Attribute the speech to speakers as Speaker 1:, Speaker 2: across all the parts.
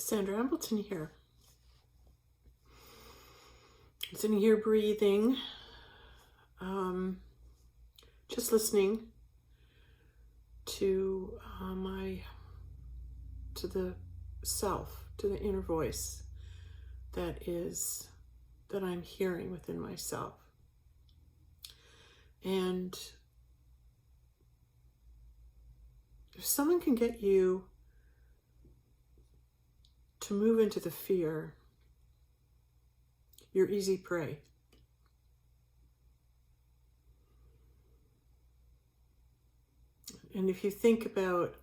Speaker 1: Sandra Ambleton here. I'm sitting here breathing, just listening to the self, to the inner voice that I'm hearing within myself. And if someone can get you to move into the fear, you're easy prey. And if you think about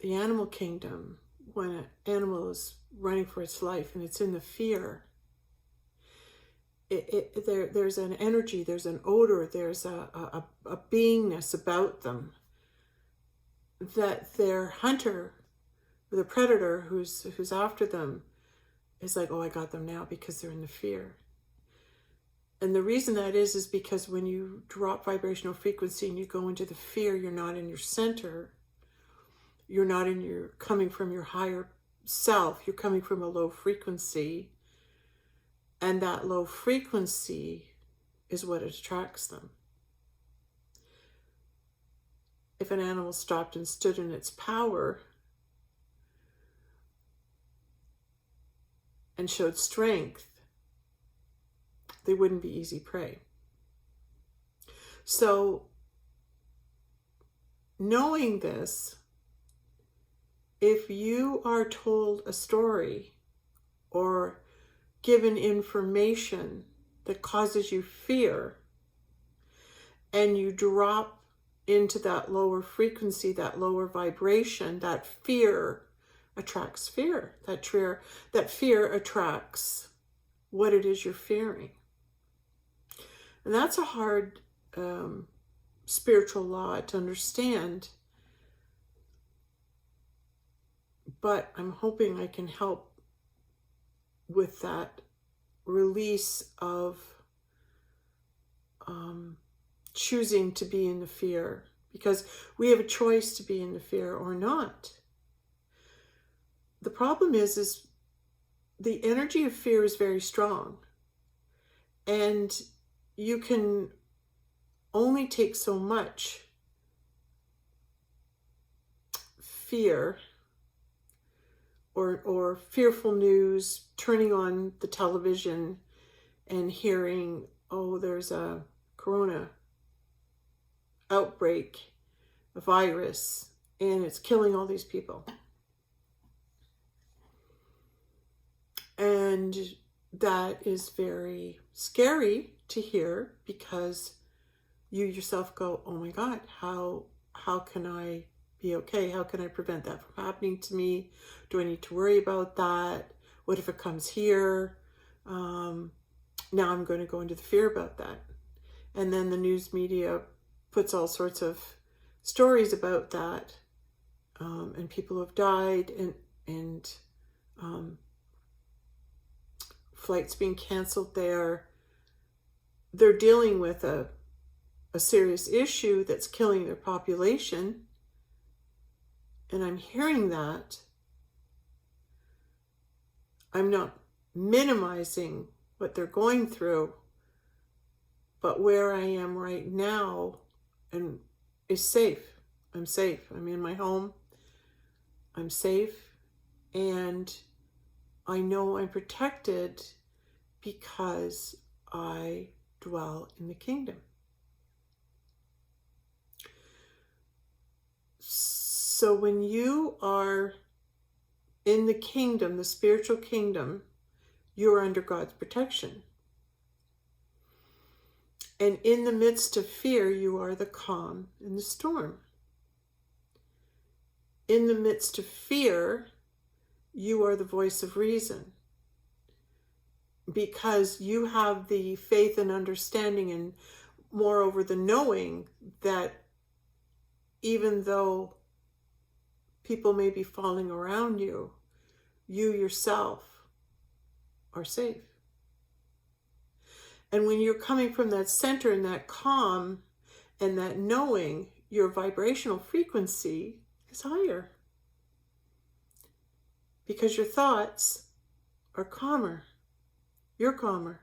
Speaker 1: the animal kingdom, when an animal is running for its life and it's in the fear, there's an energy, there's an odor, there's a beingness about them that their hunter, the predator who's after them, is like, oh, I got them now, because they're in the fear. And the reason that is because when you drop vibrational frequency and you go into the fear, you're not in your center. You're not coming from your higher self. You're coming from a low frequency. And that low frequency is what attracts them. If an animal stopped and stood in its power and showed strength, they wouldn't be easy prey. So, knowing this, if you are told a story or given information that causes you fear, and you drop into that lower frequency, that lower vibration, that fear attracts fear. That fear attracts what it is you're fearing. And that's a hard spiritual law to understand. But I'm hoping I can help with that release of choosing to be in the fear, because we have a choice to be in the fear or not. The problem is the energy of fear is very strong, and you can only take so much fear or fearful news, turning on the television and hearing, oh, there's a corona outbreak, a virus, and it's killing all these people. And that is very scary to hear, because you yourself go, oh my God, how can I be okay? How can I prevent that from happening to me? Do I need to worry about that? What if it comes here? Now I'm going to go into the fear about that. And then the news media puts all sorts of stories about that, and people have died, and flights being canceled there. They're dealing with a serious issue that's killing their population. And I'm hearing that. I'm not minimizing what they're going through, but where I am right now and is safe. I'm safe. I'm in my home. I'm safe. And I know I'm protected because I dwell in the kingdom. So when you are in the kingdom, the spiritual kingdom, you are under God's protection. And in the midst of fear, you are the calm in the storm. In the midst of fear, you are the voice of reason, because you have the faith and understanding, and moreover the knowing that even though people may be falling around you, you yourself are safe. And when you're coming from that center and that calm and that knowing, your vibrational frequency is higher. because your thoughts are calmer. You're calmer.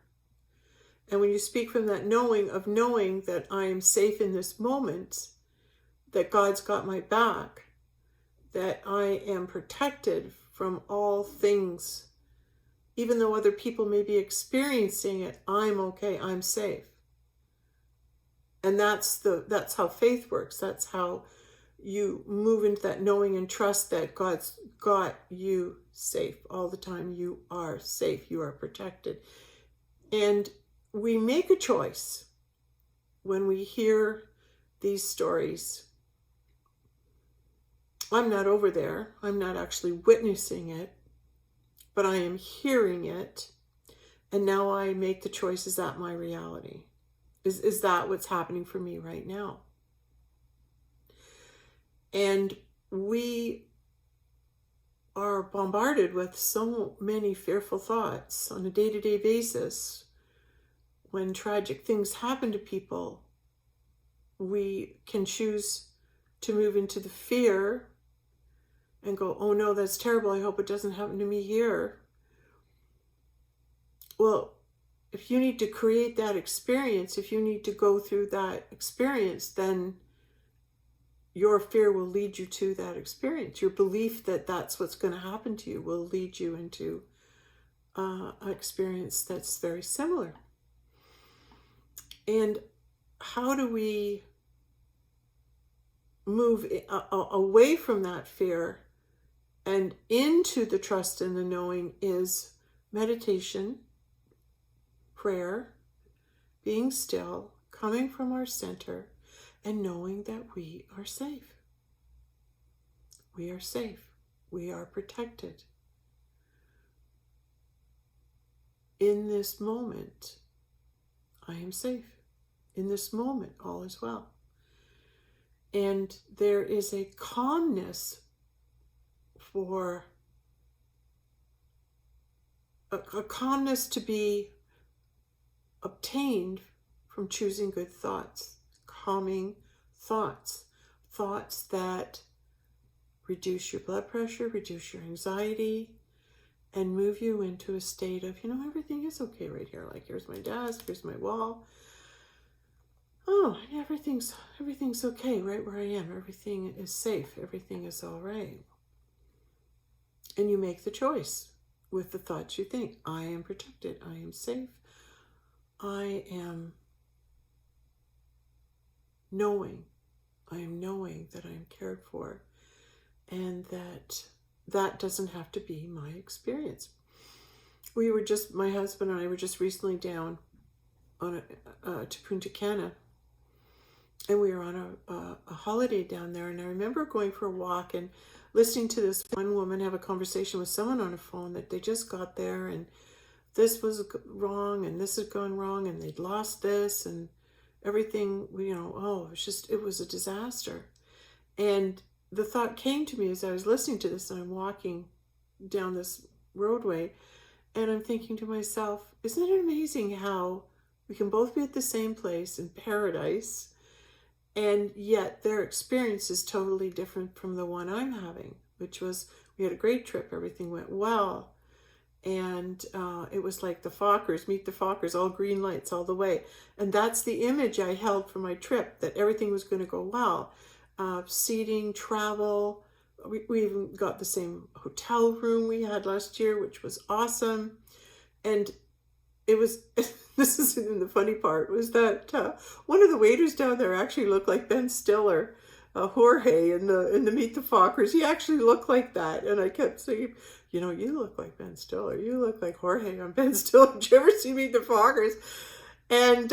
Speaker 1: And when you speak from that knowing that I am safe in this moment, that God's got my back, that I am protected from all things, even though other people may be experiencing it, I'm okay, I'm safe. And that's how faith works. That's how you move into that knowing and trust that God's got you safe all the time. You are safe. You are protected. And we make a choice when we hear these stories. I'm not over there. I'm not actually witnessing it, but I am hearing it. And now I make the choice, is that my reality? Is that what's happening for me right now? And we are bombarded with so many fearful thoughts on a day-to-day basis. When tragic things happen to people, we can choose to move into the fear and go, oh no, that's terrible. I hope it doesn't happen to me here. Well, if you need to create that experience, if you need to go through that experience, then your fear will lead you to that experience. Your belief that that's what's going to happen to you will lead you into an experience that's very similar. And how do we move away from that fear and into the trust and the knowing is meditation, prayer, being still, coming from our center, and knowing that we are safe. We are safe. We are protected. In this moment, I am safe. In this moment, all is well. And there is a calmness for a calmness to be obtained from choosing good thoughts, calming thoughts, thoughts that reduce your blood pressure, reduce your anxiety, and move you into a state of, everything is okay right here. Like, here's my desk, here's my wall. Oh, everything's okay right where I am. Everything is safe. Everything is all right. And you make the choice with the thoughts you think. I am protected. I am safe. I am knowing that I am cared for, and that doesn't have to be my experience. My husband and I were just recently down on to Punta Cana, and we were on a holiday down there, and I remember going for a walk and listening to this one woman have a conversation with someone on a phone that they just got there, and this was wrong, and this had gone wrong, and they'd lost this, and everything, it was a disaster. And the thought came to me as I was listening to this, and I'm walking down this roadway, and I'm thinking to myself, isn't it amazing how we can both be at the same place in paradise, and yet their experience is totally different from the one I'm having, which was, we had a great trip, everything went well, and it was like the Fockers, meet the Fockers, all green lights all the way. And that's the image I held for my trip, that everything was going to go well. Seating, travel, we even got the same hotel room we had last year, which was awesome. And it was, this is the funny part, was that one of the waiters down there actually looked like Ben Stiller, Jorge in the Meet the Fockers. He actually looked like that. And I kept saying, you look like Ben Stiller. You look like Jorge on Ben Stiller. Did you ever see Meet the Fockers? And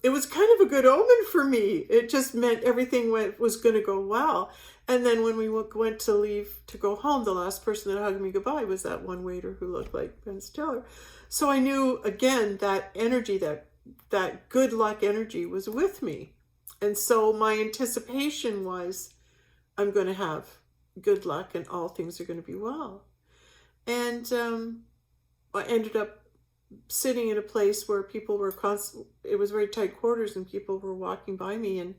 Speaker 1: it was kind of a good omen for me. It just meant everything was going to go well. And then when we went to leave to go home, the last person that hugged me goodbye was that one waiter who looked like Ben Stiller. So I knew, again, that energy, that good luck energy was with me. And so my anticipation was, I'm going to have good luck and all things are going to be well. And I ended up sitting in a place where people were it was very tight quarters, and people were walking by me and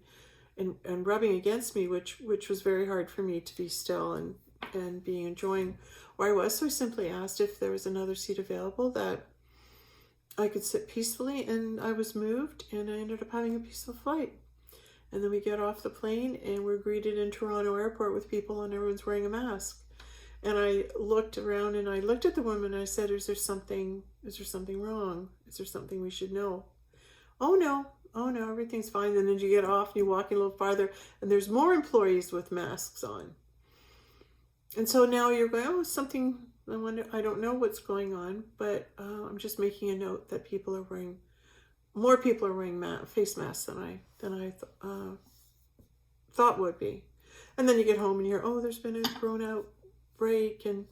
Speaker 1: rubbing against me, which was very hard for me to be still and being enjoying where I was. So I simply asked if there was another seat available that I could sit peacefully, and I was moved, and I ended up having a peaceful flight. And then we get off the plane and we're greeted in Toronto airport with people and everyone's wearing a mask. And I looked around and I looked at the woman and I said, is there something wrong? Is there something we should know? Oh no, everything's fine. And then you get off and you walk in a little farther and there's more employees with masks on. And so now you're going, oh, something, I wonder, I don't know what's going on, but I'm just making a note that more people are wearing face masks than I thought would be. And then you get home and you hear, oh, there's been a corona outbreak, and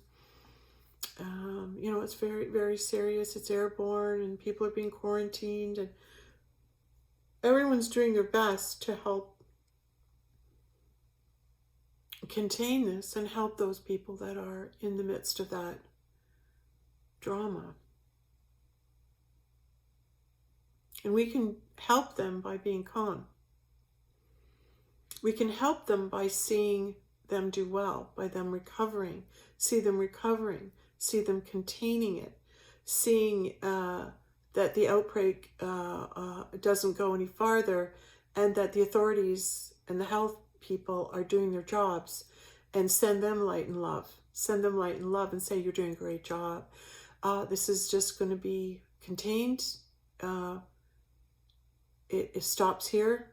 Speaker 1: it's very, very serious. It's airborne, and people are being quarantined, and everyone's doing their best to help contain this and help those people that are in the midst of that drama. And we can help them by being calm. We can help them by seeing them do well, by them recovering, see them containing it, seeing that the outbreak doesn't go any farther, and that the authorities and the health people are doing their jobs, and send them light and love. Send them light and love and say, you're doing a great job. This is just going to be contained. It stops here,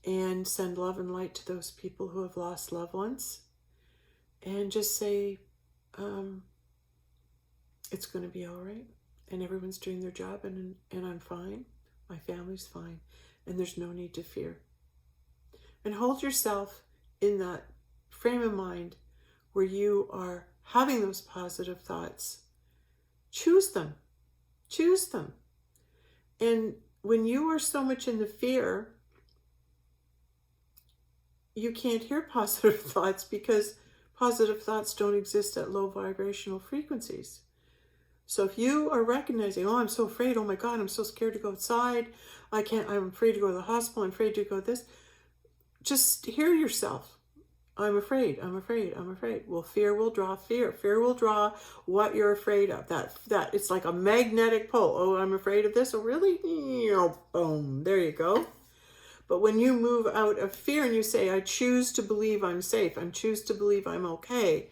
Speaker 1: and send love and light to those people who have lost loved ones, and just say, it's going to be all right, and everyone's doing their job, and I'm fine, my family's fine, and there's no need to fear. And hold yourself in that frame of mind where you are having those positive thoughts. Choose them. And when you are so much in the fear, you can't hear positive thoughts, because positive thoughts don't exist at low vibrational frequencies. So if you are recognizing, oh, I'm so afraid, oh my God, I'm so scared to go outside, I'm afraid to go to the hospital, I'm afraid to go this, just hear yourself. I'm afraid. Well, fear will draw fear. Fear will draw what you're afraid of. That it's like a magnetic pull. Oh, I'm afraid of this. Oh, really? Boom. There you go. But when you move out of fear and you say, I choose to believe I'm safe. I choose to believe I'm okay.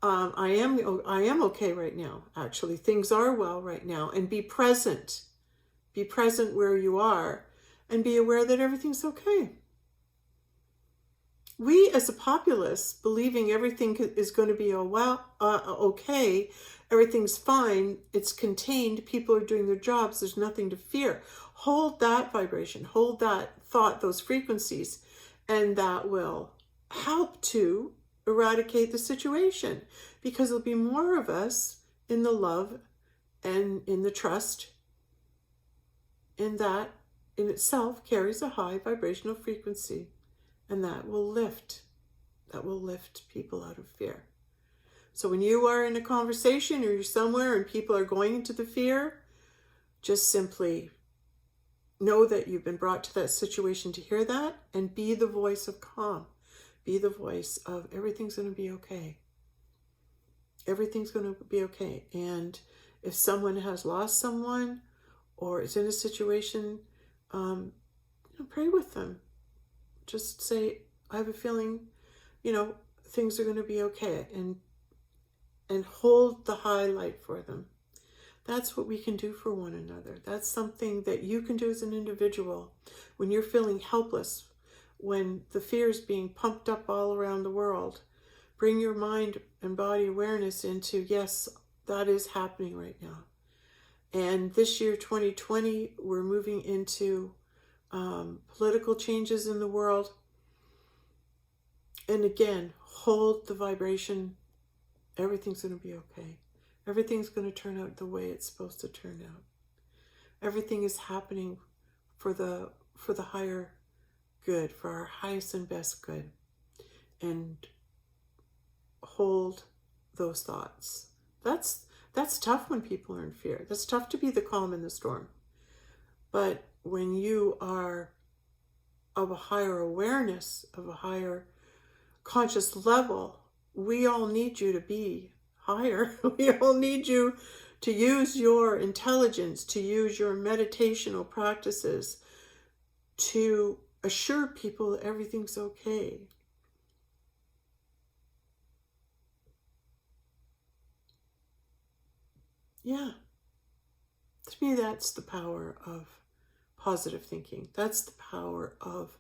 Speaker 1: I am okay right now. Actually, things are well right now. And be present. Be present where you are, and be aware that everything's okay. We as a populace, believing everything is going to be okay, everything's fine, it's contained, people are doing their jobs, there's nothing to fear. Hold that vibration, hold that thought, those frequencies, and that will help to eradicate the situation, because there'll be more of us in the love and in the trust, and that in itself carries a high vibrational frequency. And that will lift people out of fear. So when you are in a conversation or you're somewhere and people are going into the fear, just simply know that you've been brought to that situation to hear that, and be the voice of calm. Be the voice of everything's going to be okay. Everything's going to be okay. And if someone has lost someone or is in a situation, pray with them. Just say, I have a feeling, things are going to be okay, and hold the highlight for them. That's what we can do for one another. That's something that you can do as an individual when you're feeling helpless, when the fear is being pumped up all around the world. Bring your mind and body awareness into, yes, that is happening right now. And this year, 2020, we're moving into political changes in the world. And again, hold the vibration. Everything's going to be okay. Everything's going to turn out the way it's supposed to turn out. Everything is happening for the higher good, for our highest and best good. And hold those thoughts. That's tough when people are in fear. That's tough to be the calm in the storm. But when you are of a higher awareness, of a higher conscious level, we all need you to be higher. We all need you to use your intelligence, to use your meditational practices to assure people that everything's okay. Yeah. To me, that's the power of positive thinking. That's the power of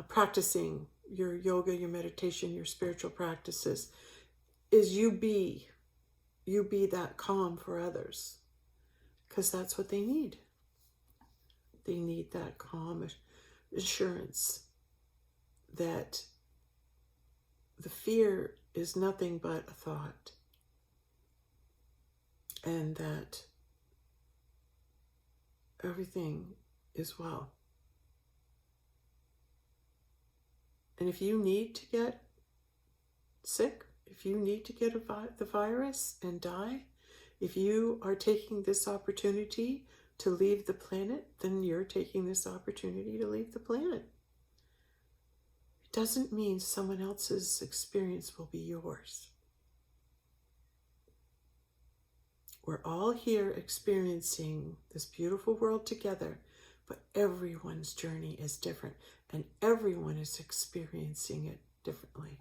Speaker 1: practicing your yoga, your meditation, your spiritual practices, is you be that calm for others, because that's what they need. They need that calm assurance that the fear is nothing but a thought, and that everything is well. And if you need to get sick, if you need to get the virus and die, if you are taking this opportunity to leave the planet, then you're taking this opportunity to leave the planet. It doesn't mean someone else's experience will be yours. We're all here experiencing this beautiful world together, but everyone's journey is different, and everyone is experiencing it differently.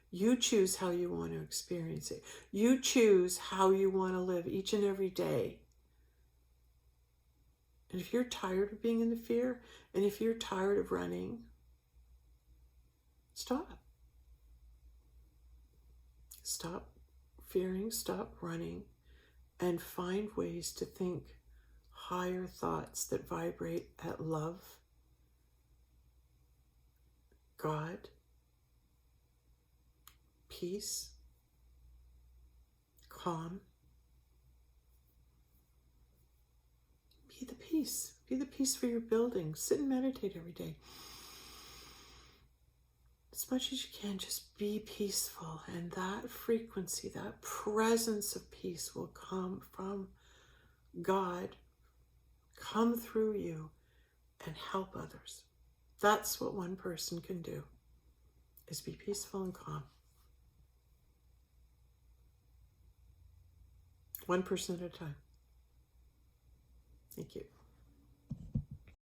Speaker 1: You choose how you want to experience it. You choose how you want to live each and every day. And if you're tired of being in the fear, and if you're tired of running, stop. Stop fearing, stop running, and find ways to think higher thoughts that vibrate at love, God, peace, calm. Be the peace. Be the peace for your building. Sit and meditate every day. As much as you can, just be peaceful. And that frequency, that presence of peace will come from God, come through you, and help others. That's what one person can do, is be peaceful and calm. One person at a time. Thank you.